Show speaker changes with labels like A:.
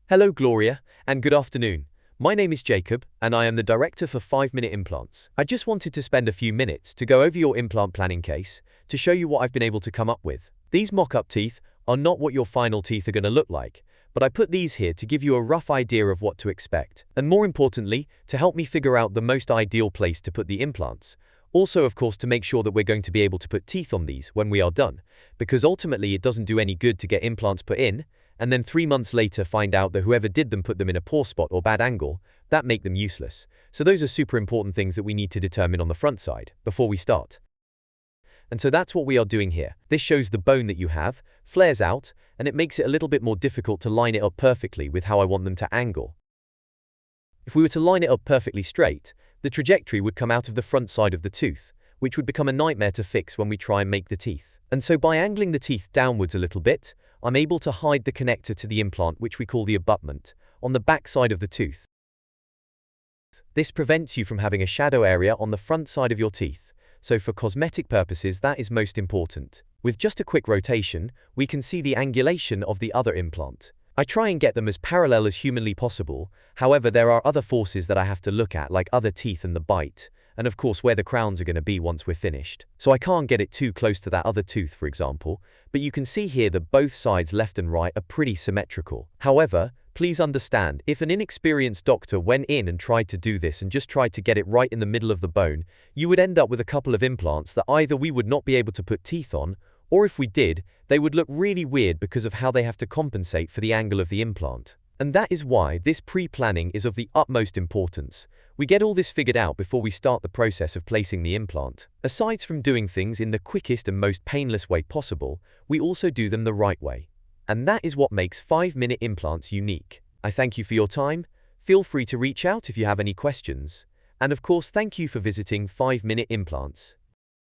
A: Hello, Gloria, and good afternoon. My name is Jacob, and I am the director for 5-Minute Implants. I just wanted to spend a few minutes to go over your implant planning case to show you what I've been able to come up with. These mock-up teeth are not what your final teeth are going to look like, but I put these here to give you a rough idea of what to expect, and more importantly, to help me figure out the most ideal place to put the implants. Also, of course, to make sure that we're going to be able to put teeth on these when we are done, because ultimately it doesn't do any good to get implants put in, and then 3 months later find out that whoever did them put them in a poor spot or bad angle, that make them useless. So those are super important things that we need to determine on the front side before we start. And so that's what we are doing here. This shows the bone that you have, flares out, and it makes it a little bit more difficult to line it up perfectly with how I want them to angle. If we were to line it up perfectly straight, the trajectory would come out of the front side of the tooth, which would become a nightmare to fix when we try and make the teeth. And so by angling the teeth downwards a little bit, I'm able to hide the connector to the implant, which we call the abutment, on the back side of the tooth. This prevents you from having a shadow area on the front side of your teeth, so for cosmetic purposes that is most important. With just a quick rotation, we can see the angulation of the other implant. I try and get them as parallel as humanly possible, however there are other forces that I have to look at, like other teeth and the bite, and of course where the crowns are going to be once we're finished. So I can't get it too close to that other tooth, for example, but you can see here that both sides left and right are pretty symmetrical. However, please understand, if an inexperienced doctor went in and tried to do this and just tried to get it right in the middle of the bone, you would end up with a couple of implants that either we would not be able to put teeth on, or if we did, they would look really weird because of how they have to compensate for the angle of the implant. And that is why this pre-planning is of the utmost importance. We get all this figured out before we start the process of placing the implant. Aside from doing things in the quickest and most painless way possible, we also do them the right way. And that is what makes 5-minute implants unique. I thank you for your time. Feel free to reach out if you have any questions. And of course, thank you for visiting 5-Minute Implants.